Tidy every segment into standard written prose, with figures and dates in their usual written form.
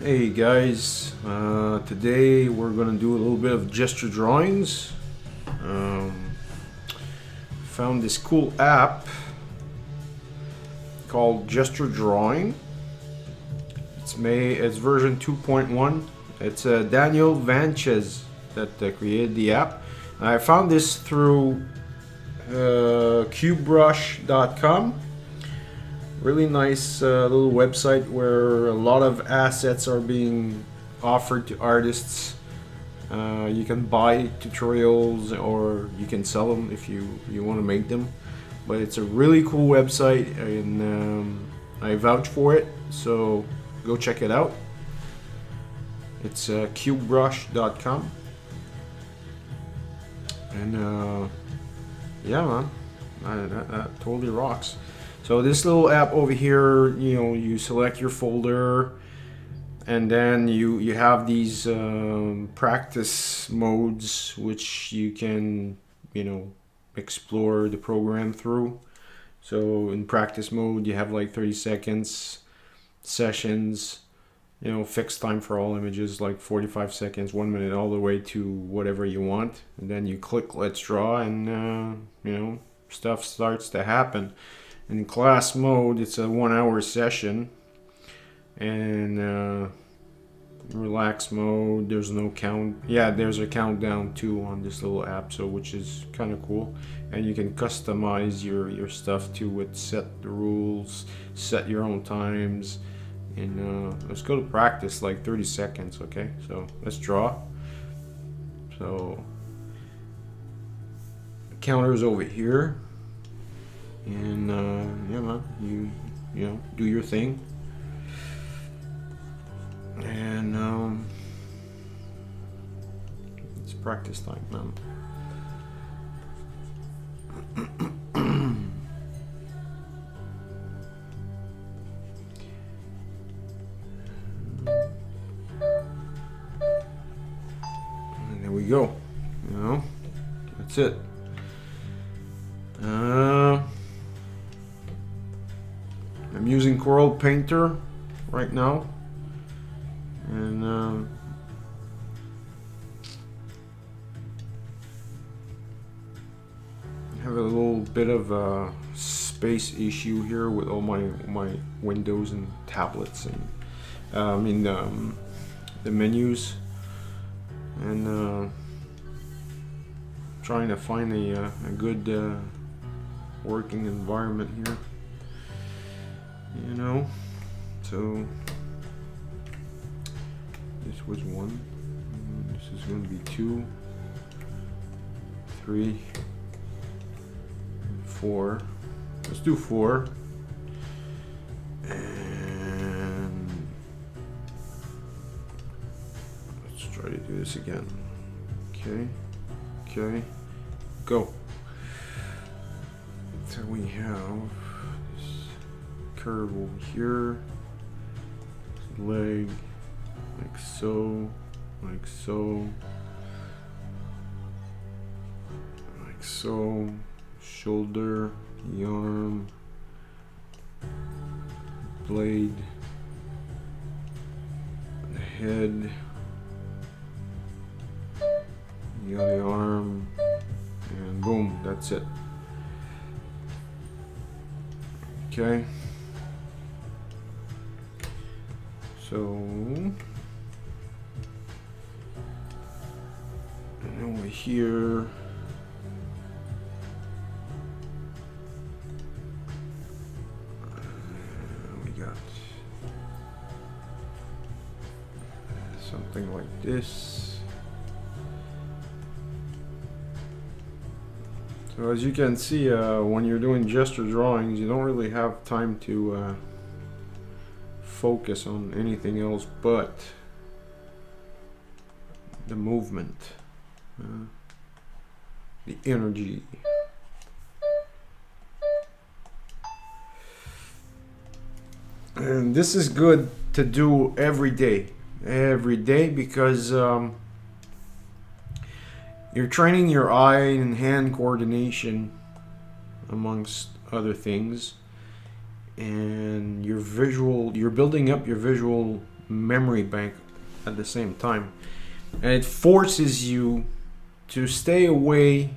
Hey guys, today we're gonna do a little bit of gesture drawings. Found this cool app called GestureDrawing. It's version 2.1. It's Daniel Vanches that created the app. I found this through cubebrush.com. Really nice little website where a lot of assets are being offered to artists. You can buy tutorials or you can sell them if you want to make them. But it's a really cool website and I vouch for it, so go check it out. It's cubebrush.com. And yeah, man, that totally rocks. So this little app over here, you select your folder, and then you have these practice modes which you can explore the program through. So in practice mode, you have like 30 seconds, sessions, fixed time for all images, like 45 seconds, 1 minute, all the way to whatever you want. And then you click Let's Draw, and stuff starts to happen. In class mode, it's a 1 hour session, and relax mode, there's no count. Yeah, there's a countdown too on this little app, so which is kind of cool. And you can customize your stuff too with set the rules, set your own times. And let's go to practice, like 30 seconds. Okay, so let's draw. So the counter is over here. And yeah, man, you do your thing, and it's practice time, man. And there we go. That's it. I'm using Corel Painter right now, and I have a little bit of a space issue here with all my windows and tablets, and the menus, and trying to find a good working environment here. So this was 1, this is going to be 2, 3, 4. Let's do 4, and let's try to do this again. Okay, go. So we have curve over here, leg, like so, like so, like so, shoulder, the arm, blade, the head, the other arm, and boom, that's it. Okay. So, and over here, we got something like this. So as you can see, when you're doing gesture drawings, you don't really have time to focus on anything else but the movement, the energy. And this is good to do every day because you're training your eye and hand coordination amongst other things, and you're building up your visual memory bank at the same time, and it forces you to stay away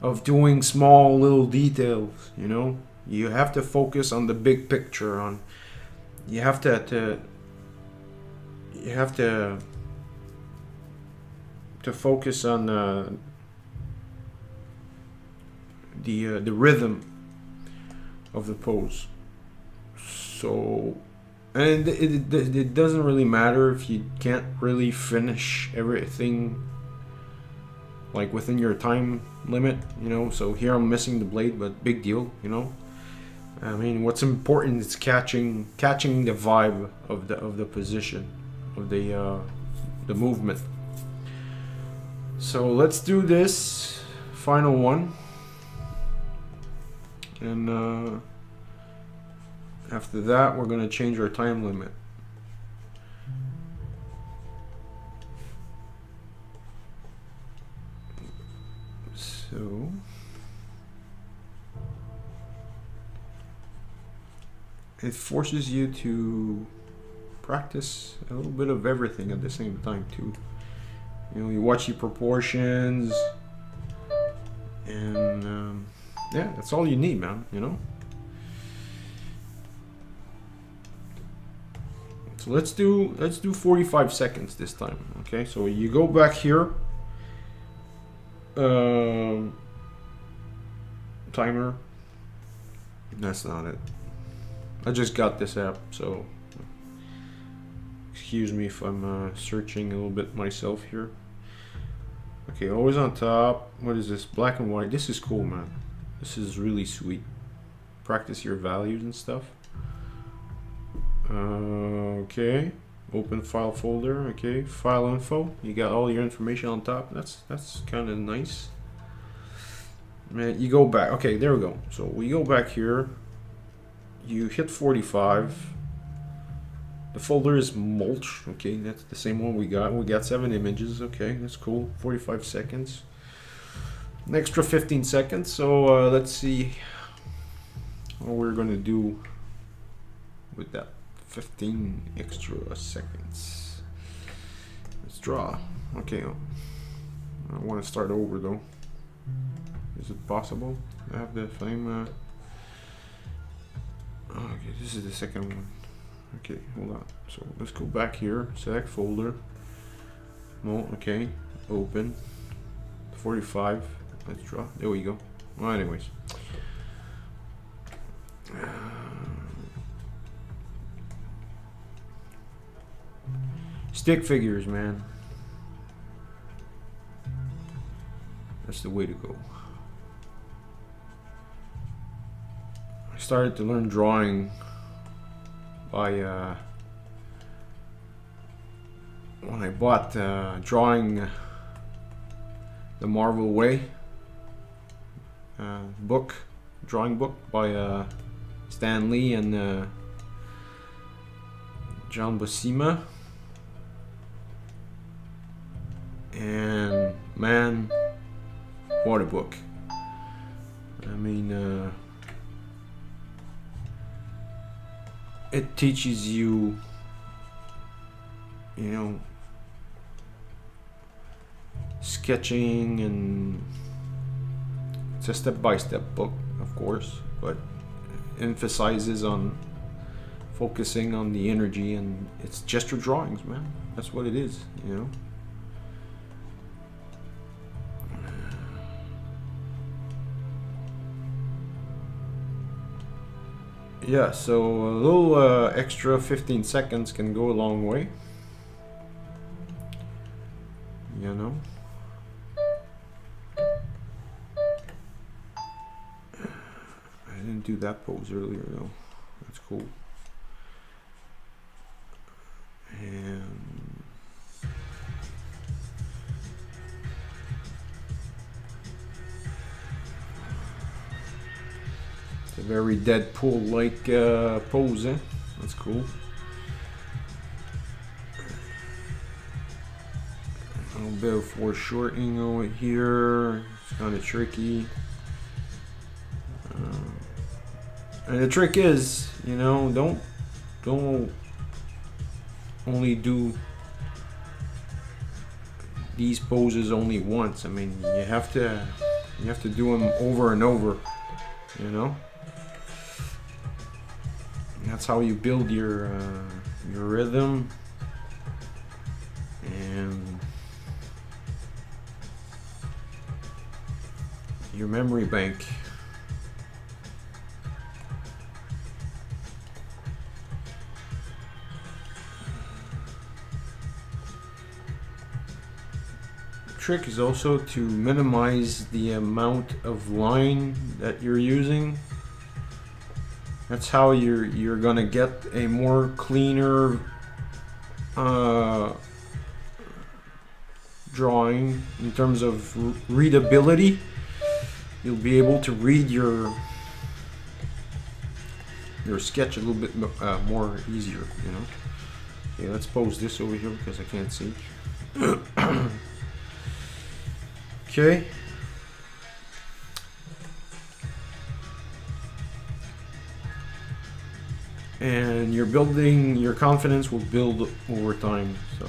of doing small little details. You know, you have to focus on the big picture. You have to focus on the rhythm of the pose. So, and it doesn't really matter if you can't really finish everything like within your time limit, you know. So here I'm missing the blade, but big deal, you know. I mean, what's important is catching the vibe of the position of the movement. So let's do this final one, and after that we're gonna change our time limit. So it forces you to practice a little bit of everything at the same time too. You know, you watch your proportions, and yeah, that's all you need, man. You know. So let's do 45 seconds this time. Okay, so you go back here. Timer. That's not it. I just got this app, so excuse me if I'm searching a little bit myself here. Okay, always on top. What is this? Black and white. This is cool, man. This is really sweet. Practice your values and stuff. Okay. Open file folder. Okay. File info. You got all your information on top. That's kind of nice. Man, you go back. Okay, there we go. So we go back here. You hit 45. The folder is mulch. Okay, that's the same one we got. We got 7 images. Okay, that's cool. 45 seconds. An extra 15 seconds. So let's see what we're gonna do with that 15 extra seconds. Let's draw. Okay, I want to start over though. Is it possible to have the flame? Okay, this is the second one. Okay, hold on. So let's go back here. Select folder. No, okay. Open. 45. Let's draw. There we go. Well, anyways. Stick figures, man. That's the way to go. I started to learn drawing by when I bought Drawing the Marvel Way book, drawing book by Stan Lee and John Buscema. And man, what a book. I mean, it teaches you, you know, sketching, and it's a step-by-step book, of course, but emphasizes on focusing on the energy, and it's gesture drawings, man. That's what it is, you know. Yeah, so a little extra 15 seconds can go a long way, you know. I didn't do that pose earlier though. That's cool. And it's a very Deadpool-like pose, eh? That's cool. A little bit of foreshortening over here. It's kind of tricky. And the trick is, you know, don't only do these poses only once. I mean, you have to do them over and over, you know. And that's how you build your rhythm and your memory bank. Trick is also to minimize the amount of line that you're using. That's how you're gonna get a more cleaner drawing in terms of readability. You'll be able to read your sketch a little bit more easier, you know. Okay, let's pose this over here because I can't see. Okay. And your confidence will build over time. So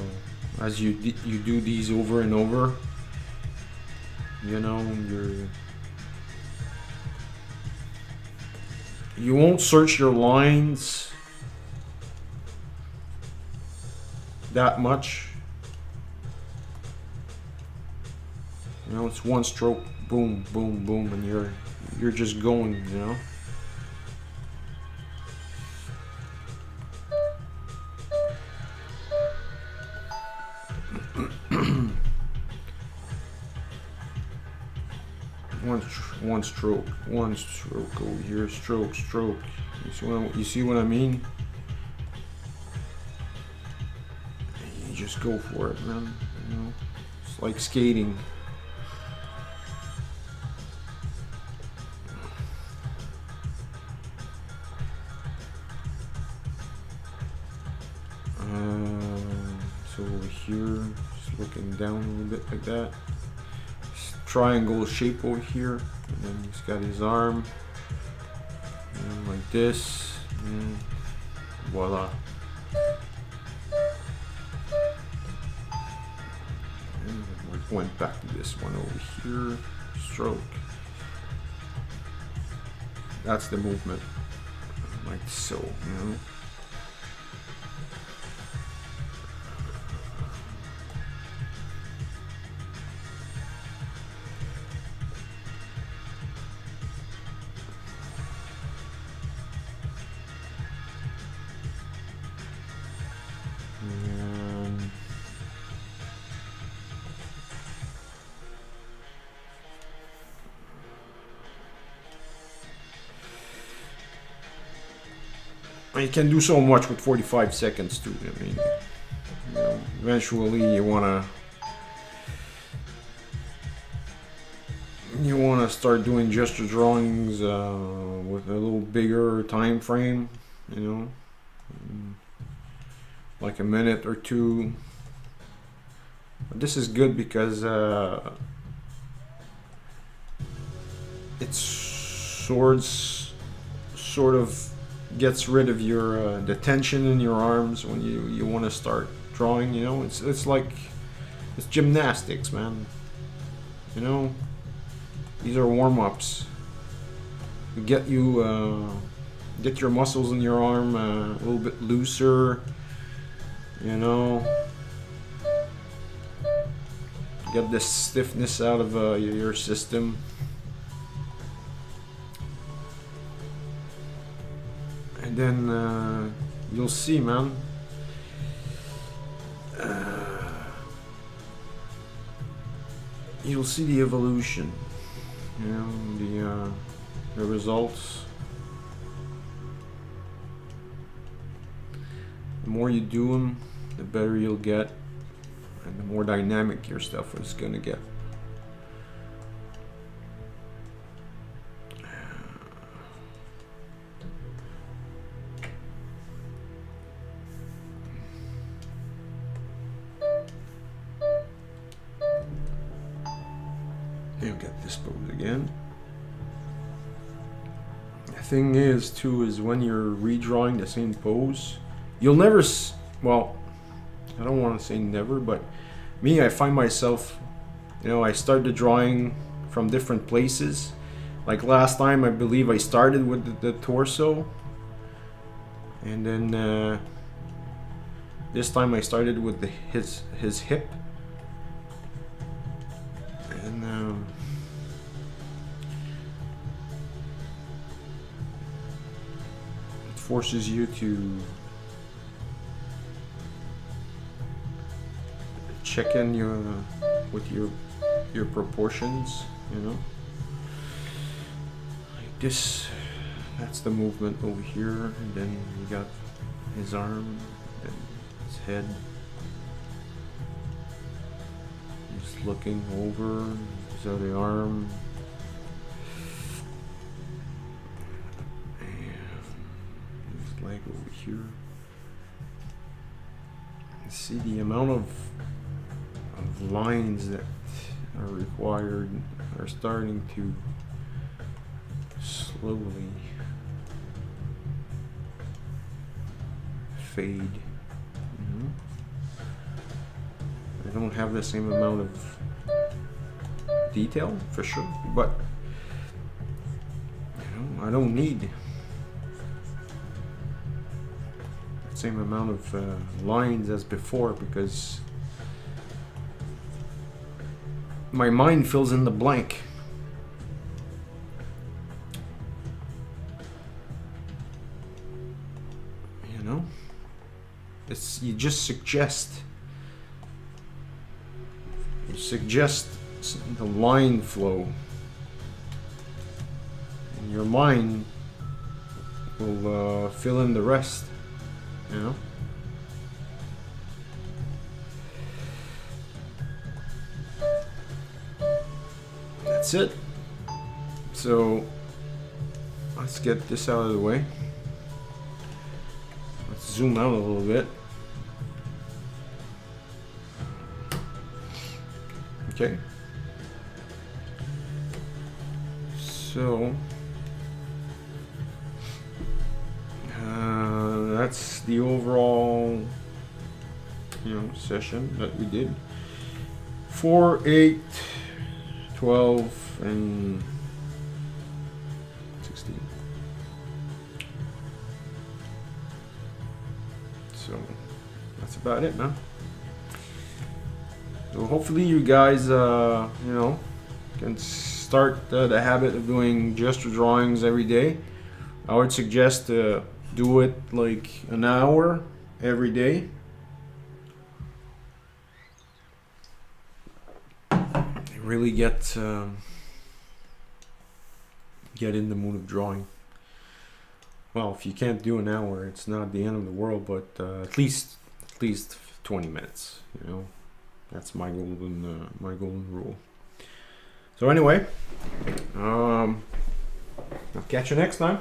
as you do these over and over, you know, you won't search your lines that much. You know, it's one stroke, boom, boom, boom, and you're just going, you know. One stroke over here, stroke. You see what I mean? You just go for it, man. You know, it's like skating. So over here, just looking down a little bit like that. Triangle shape over here, and then he's got his arm, and like this, and voila. And we went back to this one over here, stroke. That's the movement, like so, you know. You can do so much with 45 seconds too. I mean, you know, eventually you wanna start doing gesture drawings with a little bigger time frame, you know, like a minute or two. But this is good because it's sort of gets rid of your the tension in your arms when you want to start drawing, you know. It's like it's gymnastics, man, you know. These are warm-ups. Get your muscles in your arm a little bit looser, you know. Get the stiffness out of your system. And then you'll see, man. You'll see the evolution, you know, the results. The more you do them, the better you'll get, and the more dynamic your stuff is gonna get. You'll get this pose again. The thing is, too, is when you're redrawing the same pose, you'll never, well, I don't want to say never, but me, I find myself, you know, I started drawing from different places. Like last time, I believe I started with the torso, and then this time I started with his hip, and it forces you to check in with your proportions, you know. Like this, that's the movement over here, and then you got his arm and his head. Just looking over his other arm. And his leg over here. You see the amount of lines that are required are starting to slowly fade. I don't have the same amount of detail for sure, but you know, I don't need the same amount of lines as before, because my mind fills in the blank. You know? You just suggest the line flow, and your mind will fill in the rest, you know? That's it. So let's get this out of the way. Let's zoom out a little bit. Okay. So that's the overall, you know, session that we did. 4, 8, 12, and 16. So that's about it, man. So hopefully you guys, you know, can start the habit of doing gesture drawings every day. I would suggest to do it like an hour every day. Really get in the mood of drawing. Well, if you can't do an hour, it's not the end of the world, but at least 20 minutes. You know, that's my golden rule. So anyway, I'll catch you next time.